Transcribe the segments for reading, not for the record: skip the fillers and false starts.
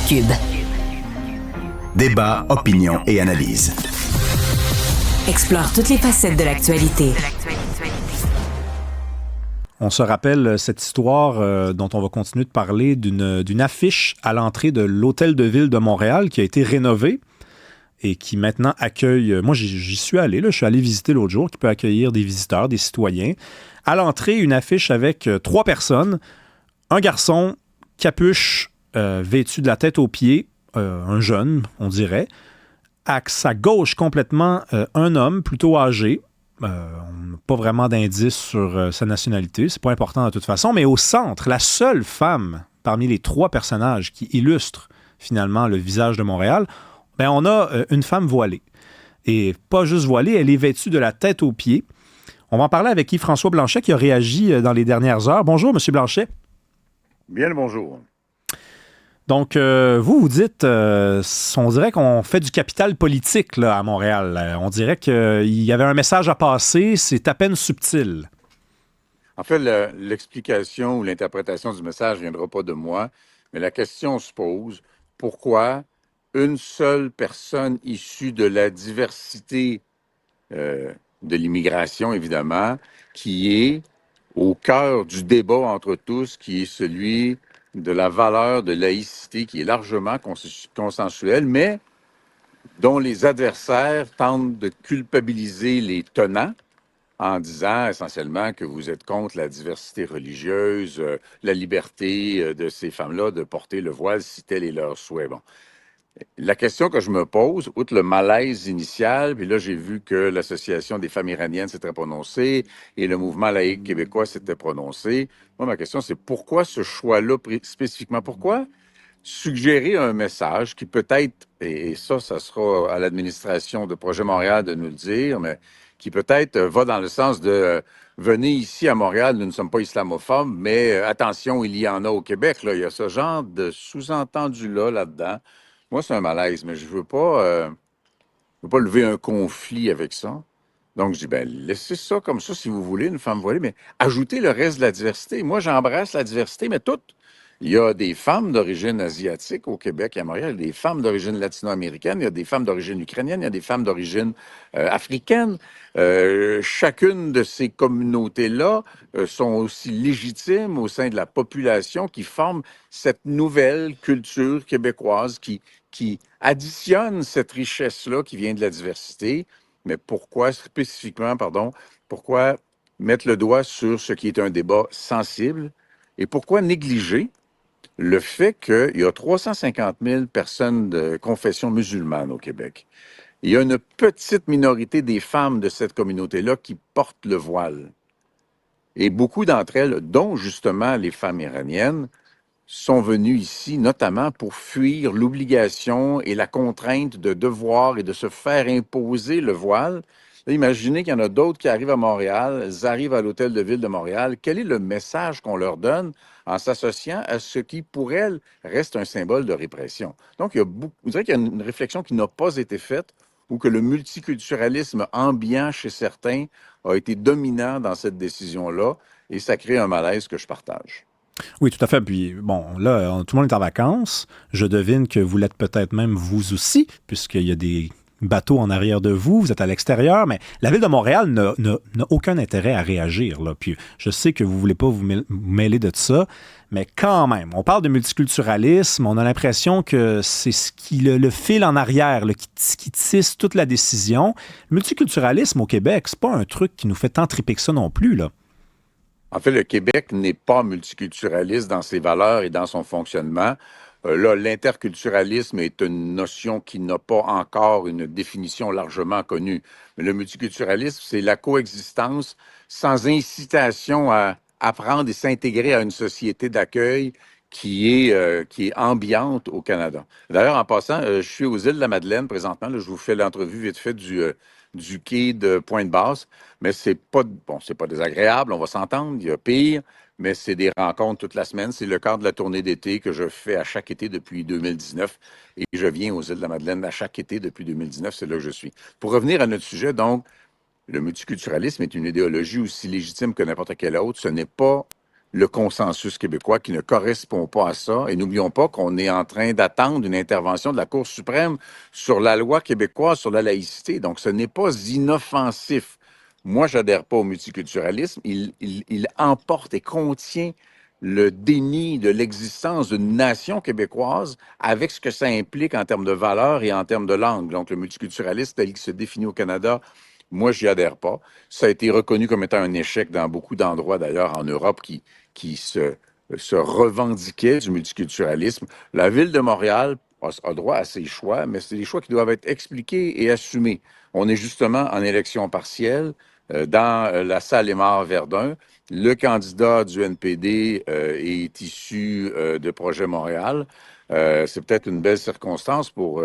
Cube. Débat, opinion et analyse. Explore toutes les facettes de l'actualité. On se rappelle cette histoire dont on va continuer de parler d'une affiche à l'entrée de l'Hôtel de Ville de Montréal qui a été rénové et qui maintenant accueille... Moi, j'y suis allé, là, je suis allé visiter l'autre jour, qui peut accueillir des visiteurs, des citoyens. À l'entrée, une affiche avec 3 personnes, un garçon, capuche, vêtu de la tête aux pieds, un jeune, on dirait. À sa gauche, complètement, un homme plutôt âgé. On n'a pas vraiment d'indice sur sa nationalité, c'est pas important de toute façon, mais au centre, la seule femme parmi les 3 personnages qui illustrent finalement le visage de Montréal, ben on a une femme voilée. Et pas juste voilée, elle est vêtue de la tête aux pieds. On va en parler avec Yves-François Blanchet qui a réagi dans les dernières heures. Bonjour, M. Blanchet. Bien le bonjour. Donc, vous dites, on dirait qu'on fait du capital politique là, à Montréal. On dirait qu'il y avait un message à passer, c'est à peine subtil. En fait, l'explication ou l'interprétation du message ne viendra pas de moi, mais la question se pose, pourquoi une seule personne issue de la diversité de l'immigration, évidemment, qui est au cœur du débat entre tous, qui est celui de la valeur de laïcité, qui est largement consensuelle, mais dont les adversaires tentent de culpabiliser les tenants en disant essentiellement que vous êtes contre la diversité religieuse, la liberté de ces femmes-là de porter le voile si tel est leur souhait. Bon. La question que je me pose, outre le malaise initial, puis là, j'ai vu que l'Association des femmes iraniennes s'était prononcée et le mouvement laïque québécois s'était prononcé. Moi, ma question, c'est pourquoi ce choix-là spécifiquement? Pourquoi suggérer un message qui peut-être, et ça sera à l'administration de Projet Montréal de nous le dire, mais qui peut-être va dans le sens de venez ici à Montréal, nous ne sommes pas islamophobes, mais attention, il y en a au Québec. Là, il y a ce genre de sous-entendu-là là-dedans. Moi, c'est un malaise, mais je veux pas lever un conflit avec ça. Donc, je dis, ben, laissez ça comme ça si vous voulez, une femme voilée, mais ajoutez le reste de la diversité. Moi, j'embrasse la diversité, mais toute. Il y a des femmes d'origine asiatique au Québec et à Montréal, il y a des femmes d'origine latino-américaine, il y a des femmes d'origine ukrainienne, il y a des femmes d'origine africaine. Chacune de ces communautés-là sont aussi légitimes au sein de la population qui forme cette nouvelle culture québécoise qui additionne cette richesse-là qui vient de la diversité. Mais pourquoi spécifiquement, pourquoi mettre le doigt sur ce qui est un débat sensible et pourquoi négliger le fait qu'il y a 350 000 personnes de confession musulmane au Québec. Il y a une petite minorité des femmes de cette communauté-là qui portent le voile. Et beaucoup d'entre elles, dont justement les femmes iraniennes, sont venues ici notamment pour fuir l'obligation et la contrainte de devoir et de se faire imposer le voile. Là, imaginez qu'il y en a d'autres qui arrivent à Montréal, elles arrivent à l'Hôtel de Ville de Montréal. Quel est le message qu'on leur donne en s'associant à ce qui, pour elles, reste un symbole de répression? Donc, vous direz qu'il y a une réflexion qui n'a pas été faite ou que le multiculturalisme ambiant chez certains a été dominant dans cette décision-là et ça crée un malaise que je partage. Oui, tout à fait. Puis, bon, là, tout le monde est en vacances. Je devine que vous l'êtes peut-être même vous aussi, puisqu'il y a des bateaux en arrière de vous, vous êtes à l'extérieur, mais la Ville de Montréal n'a aucun intérêt à réagir, là. Puis, je sais que vous ne voulez pas vous mêler de ça, mais quand même, on parle de multiculturalisme, on a l'impression que c'est ce qui le fil en arrière, là, qui tisse toute la décision. Le multiculturalisme au Québec, c'est pas un truc qui nous fait tant triper que ça non plus, là. En fait, le Québec n'est pas multiculturaliste dans ses valeurs et dans son fonctionnement. Là, l'interculturalisme est une notion qui n'a pas encore une définition largement connue. Mais le multiculturalisme, c'est la coexistence sans incitation à apprendre et s'intégrer à une société d'accueil qui est ambiante au Canada. D'ailleurs, en passant, je suis aux îles de la Madeleine présentement. Là, je vous fais l'entrevue vite fait du quai de Pointe-Basse, mais c'est pas désagréable, on va s'entendre, il y a pire, mais c'est des rencontres toute la semaine. C'est le cadre de la tournée d'été que je fais à chaque été depuis 2019 et je viens aux îles de la Madeleine à chaque été depuis 2019, c'est là que je suis. Pour revenir à notre sujet, donc, le multiculturalisme est une idéologie aussi légitime que n'importe quelle autre. Ce n'est pas le consensus québécois qui ne correspond pas à ça. Et n'oublions pas qu'on est en train d'attendre une intervention de la Cour suprême sur la loi québécoise sur la laïcité. Donc, ce n'est pas inoffensif. Moi, j'adhère pas au multiculturalisme. Il emporte et contient le déni de l'existence d'une nation québécoise avec ce que ça implique en termes de valeurs et en termes de langue. Donc, le multiculturalisme tel qu'il se définit au Canada, moi, j'y adhère pas. Ça a été reconnu comme étant un échec dans beaucoup d'endroits, d'ailleurs, en Europe, qui se revendiquaient du multiculturalisme. La Ville de Montréal a droit à ses choix, mais c'est des choix qui doivent être expliqués et assumés. On est justement en élection partielle dans la salle Aymar-Verdun. Le candidat du NPD est issu de Projet Montréal. C'est peut-être une belle circonstance pour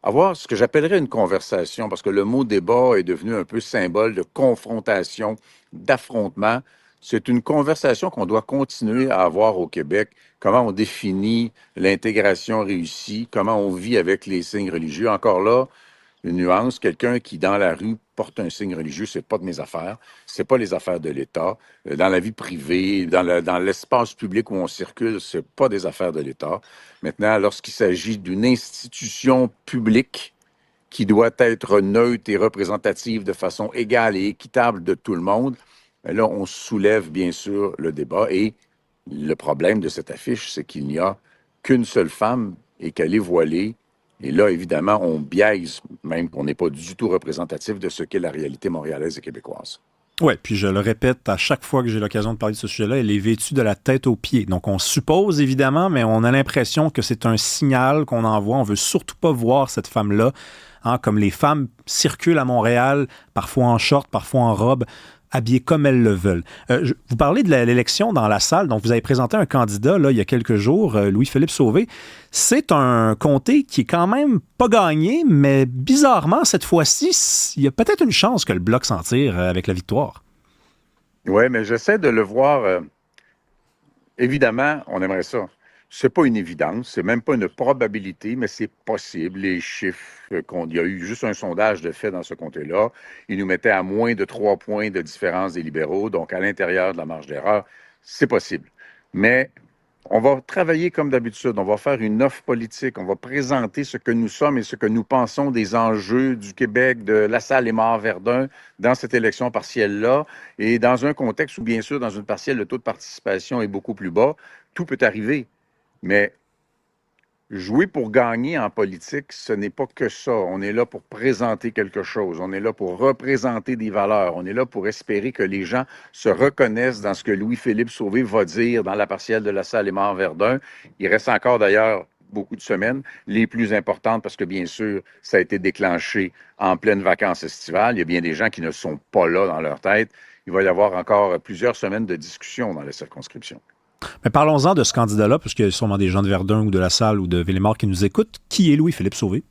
avoir ce que j'appellerais une conversation, parce que le mot débat est devenu un peu symbole de confrontation, d'affrontement. C'est une conversation qu'on doit continuer à avoir au Québec. Comment on définit l'intégration réussie, comment on vit avec les signes religieux. Encore là, une nuance, quelqu'un qui, dans la rue, porte un signe religieux, c'est pas de mes affaires, c'est pas les affaires de l'État. Dans la vie privée, dans l'espace public où on circule, c'est pas des affaires de l'État. Maintenant, lorsqu'il s'agit d'une institution publique qui doit être neutre et représentative de façon égale et équitable de tout le monde, ben là, on soulève bien sûr le débat. Et le problème de cette affiche, c'est qu'il n'y a qu'une seule femme et qu'elle est voilée. Et là, évidemment, on biaise, même qu'on n'est pas du tout représentatif de ce qu'est la réalité montréalaise et québécoise. Oui, puis je le répète à chaque fois que j'ai l'occasion de parler de ce sujet-là, elle est vêtue de la tête aux pieds. Donc on suppose évidemment, mais on a l'impression que c'est un signal qu'on envoie. On veut surtout pas voir cette femme-là, hein, comme les femmes circulent à Montréal, parfois en short, parfois en robe, habillées comme elles le veulent. Vous parlez de l'élection dans la salle, donc vous avez présenté un candidat là, il y a quelques jours, Louis-Philippe Sauvé. C'est un comté qui est quand même pas gagné, mais bizarrement, cette fois-ci, il y a peut-être une chance que le Bloc s'en tire avec la victoire. Oui, mais j'essaie de le voir. Évidemment, on aimerait ça. C'est pas une évidence, c'est même pas une probabilité, mais c'est possible. Les chiffres il y a eu juste un sondage de fait dans ce comté-là. Il nous mettait à moins de 3 points de différence des libéraux, donc à l'intérieur de la marge d'erreur. C'est possible. Mais on va travailler comme d'habitude. On va faire une offre politique. On va présenter ce que nous sommes et ce que nous pensons des enjeux du Québec, de La Salle et Mort-Verdun dans cette élection partielle-là. Et dans un contexte où, bien sûr, dans une partielle, le taux de participation est beaucoup plus bas, tout peut arriver. Mais jouer pour gagner en politique, ce n'est pas que ça. On est là pour présenter quelque chose. On est là pour représenter des valeurs. On est là pour espérer que les gens se reconnaissent dans ce que Louis-Philippe Sauvé va dire dans la partielle de La Salle et Mort-Verdun. Il reste encore d'ailleurs beaucoup de semaines, les plus importantes parce que, bien sûr, ça a été déclenché en pleine vacances estivales. Il y a bien des gens qui ne sont pas là dans leur tête. Il va y avoir encore plusieurs semaines de discussion dans la circonscription. Mais parlons-en de ce candidat-là, parce qu'il y a sûrement des gens de Verdun ou de La Salle ou de Villemort qui nous écoutent. Qui est Louis-Philippe Sauvé?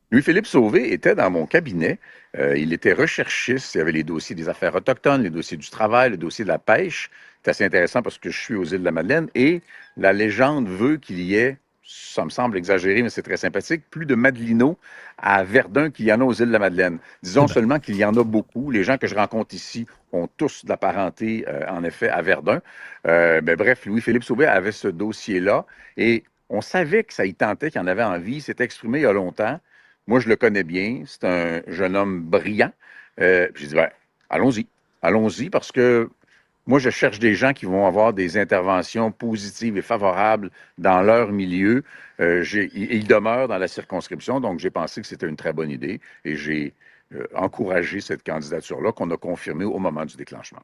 Louis-Philippe Sauvé était dans mon cabinet. Il était recherchiste. Il y avait les dossiers des affaires autochtones, les dossiers du travail, le dossier de la pêche. C'est assez intéressant parce que je suis aux îles de la Madeleine. Et la légende veut qu'il y ait, ça me semble exagéré, mais c'est très sympathique, plus de Madelinots à Verdun qu'il y en a aux îles de la Madeleine. Disons seulement qu'il y en a beaucoup. Les gens que je rencontre ici ont tous de la parenté, en effet, à Verdun. Mais bref, Louis-Philippe Sauvé avait ce dossier-là. Et on savait que ça y tentait, qu'il en avait envie. Il s'est exprimé il y a longtemps. Moi, je le connais bien. C'est un jeune homme brillant. J'ai dit, ben, allons-y. Allons-y parce que moi, je cherche des gens qui vont avoir des interventions positives et favorables dans leur milieu. Ils demeurent dans la circonscription, donc j'ai pensé que c'était une très bonne idée et j'ai encouragé cette candidature-là qu'on a confirmée au moment du déclenchement.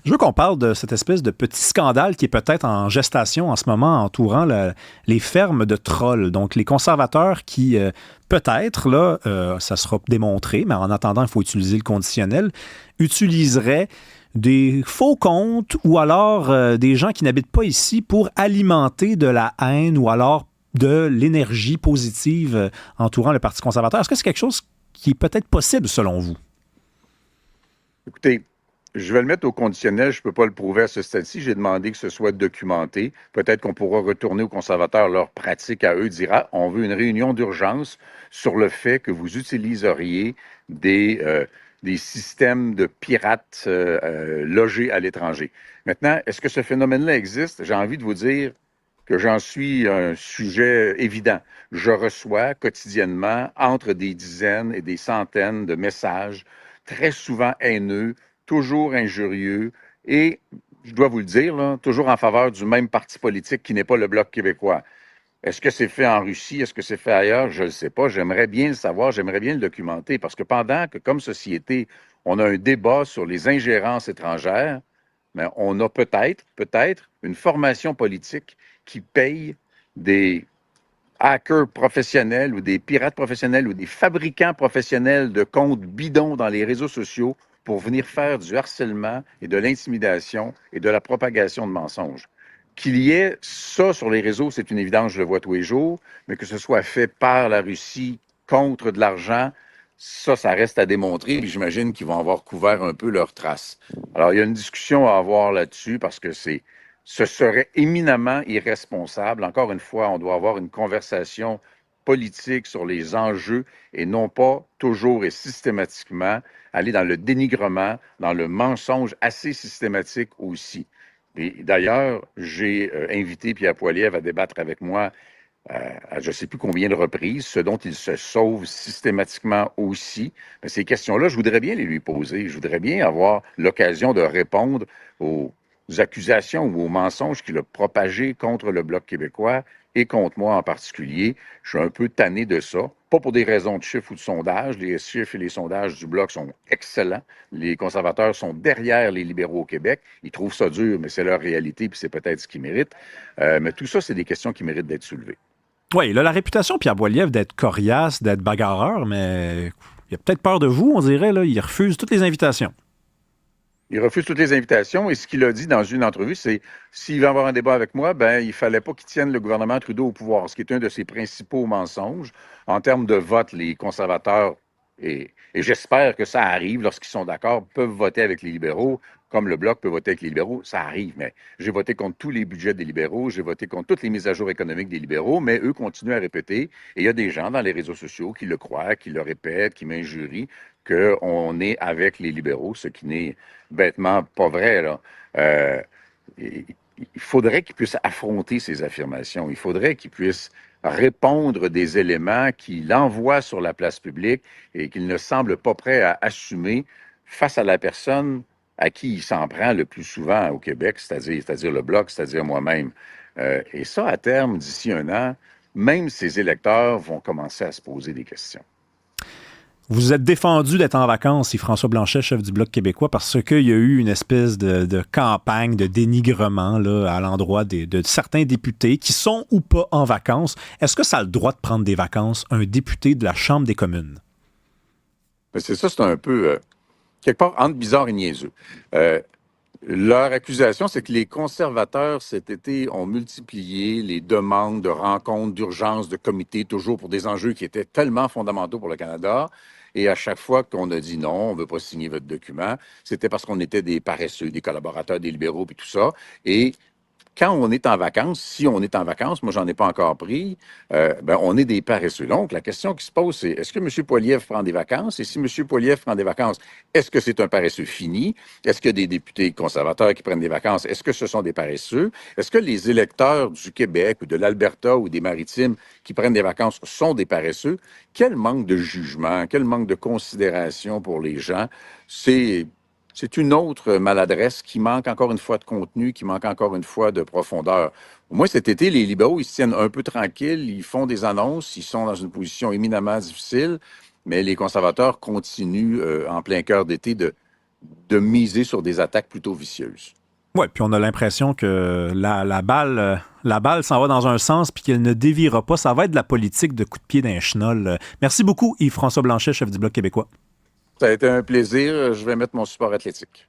Je veux qu'on parle de cette espèce de petit scandale qui est peut-être en gestation en ce moment entourant les fermes de trolls. Donc, les conservateurs qui, peut-être, là, ça sera démontré, mais en attendant, il faut utiliser le conditionnel, utiliseraient des faux comptes ou alors des gens qui n'habitent pas ici pour alimenter de la haine ou alors de l'énergie positive entourant le Parti conservateur. Est-ce que c'est quelque chose qui est peut-être possible selon vous? Écoutez, je vais le mettre au conditionnel, je ne peux pas le prouver à ce stade-ci. J'ai demandé que ce soit documenté. Peut-être qu'on pourra retourner aux conservateurs leur pratique à eux, dira on veut une réunion d'urgence sur le fait que vous utiliseriez des des systèmes de pirates logés à l'étranger. Maintenant, est-ce que ce phénomène-là existe? J'ai envie de vous dire que j'en suis un sujet évident. Je reçois quotidiennement entre des dizaines et des centaines de messages, très souvent haineux, toujours injurieux, et je dois vous le dire, là, toujours en faveur du même parti politique qui n'est pas le Bloc québécois. Est-ce que c'est fait en Russie? Est-ce que c'est fait ailleurs? Je ne le sais pas. J'aimerais bien le savoir, j'aimerais bien le documenter, parce que pendant que, comme société, on a un débat sur les ingérences étrangères, mais on a peut-être une formation politique qui paye des hackers professionnels ou des pirates professionnels ou des fabricants professionnels de comptes bidons dans les réseaux sociaux pour venir faire du harcèlement et de l'intimidation et de la propagation de mensonges. Qu'il y ait ça sur les réseaux, c'est une évidence, je le vois tous les jours, mais que ce soit fait par la Russie contre de l'argent, ça reste à démontrer, puis j'imagine qu'ils vont avoir couvert un peu leurs traces. Alors, il y a une discussion à avoir là-dessus parce que ce serait éminemment irresponsable. Encore une fois, on doit avoir une conversation politique sur les enjeux et non pas toujours et systématiquement aller dans le dénigrement, dans le mensonge assez systématique aussi. Et d'ailleurs, j'ai invité Pierre Poilievre à débattre avec moi à je ne sais plus combien de reprises, ce dont il se sauve systématiquement aussi. Mais ces questions-là, je voudrais bien les lui poser. Je voudrais bien avoir l'occasion de répondre aux accusations ou aux mensonges qu'il a propagés contre le Bloc québécois et contre moi en particulier. Je suis un peu tanné de ça. Pas pour des raisons de chiffres ou de sondages. Les chiffres et les sondages du Bloc sont excellents. Les conservateurs sont derrière les libéraux au Québec. Ils trouvent ça dur, mais c'est leur réalité, puis c'est peut-être ce qu'ils méritent. Mais tout ça, c'est des questions qui méritent d'être soulevées. Oui, il a la réputation, Pierre Poilievre, d'être coriace, d'être bagarreur, mais il a peut-être peur de vous, on dirait. Là. Il refuse toutes les invitations. Il refuse toutes les invitations et ce qu'il a dit dans une entrevue, c'est s'il veut avoir un débat avec moi, ben il fallait pas qu'il tienne le gouvernement Trudeau au pouvoir, ce qui est un de ses principaux mensonges. En termes de vote, les conservateurs, et j'espère que ça arrive lorsqu'ils sont d'accord, peuvent voter avec les libéraux, comme le Bloc peut voter avec les libéraux. Ça arrive, mais j'ai voté contre tous les budgets des libéraux, j'ai voté contre toutes les mises à jour économiques des libéraux, mais eux continuent à répéter. Et il y a des gens dans les réseaux sociaux qui le croient, qui le répètent, qui m'injurient qu'on est avec les libéraux, ce qui n'est bêtement pas vrai, là. Il faudrait qu'il puisse affronter ces affirmations. Il faudrait qu'il puisse répondre des éléments qu'il envoie sur la place publique et qu'il ne semble pas prêt à assumer face à la personne à qui il s'en prend le plus souvent au Québec, c'est-à-dire le Bloc, c'est-à-dire moi-même. Et ça, à terme, d'ici un an, même ses électeurs vont commencer à se poser des questions. Vous êtes défendu d'être en vacances, Yves-François Blanchet, chef du Bloc québécois, parce qu'il y a eu une espèce de campagne de dénigrement là, à l'endroit de certains députés qui sont ou pas en vacances. Est-ce que ça a le droit de prendre des vacances, un député de la Chambre des communes? Mais c'est ça, c'est un peu, quelque part, entre bizarre et niaiseux. Leur accusation, c'est que les conservateurs, cet été, ont multiplié les demandes de rencontres, d'urgence, de comités, toujours pour des enjeux qui étaient tellement fondamentaux pour le Canada. Et à chaque fois qu'on a dit non, on ne veut pas signer votre document, c'était parce qu'on était des paresseux, des collaborateurs des libéraux, puis tout ça. Et quand on est en vacances, si on est en vacances, moi, j'en ai pas encore pris, on est des paresseux. Donc, la question qui se pose, c'est est-ce que M. Poilievre prend des vacances? Et si M. Poilievre prend des vacances, est-ce que c'est un paresseux fini? Est-ce qu'il y a des députés conservateurs qui prennent des vacances? Est-ce que ce sont des paresseux? Est-ce que les électeurs du Québec ou de l'Alberta ou des Maritimes qui prennent des vacances sont des paresseux? Quel manque de jugement, quel manque de considération pour les gens. C'est une autre maladresse qui manque encore une fois de contenu, qui manque encore une fois de profondeur. Au moins, cet été, les libéraux, ils se tiennent un peu tranquilles, ils font des annonces, ils sont dans une position éminemment difficile, mais les conservateurs continuent, en plein cœur d'été, de miser sur des attaques plutôt vicieuses. Oui, puis on a l'impression que la balle s'en va dans un sens puis qu'elle ne déviera pas. Ça va être de la politique de coup de pied d'un chenol. Merci beaucoup, Yves-François Blanchet, chef du Bloc québécois. Ça a été un plaisir. Je vais mettre mon support athlétique.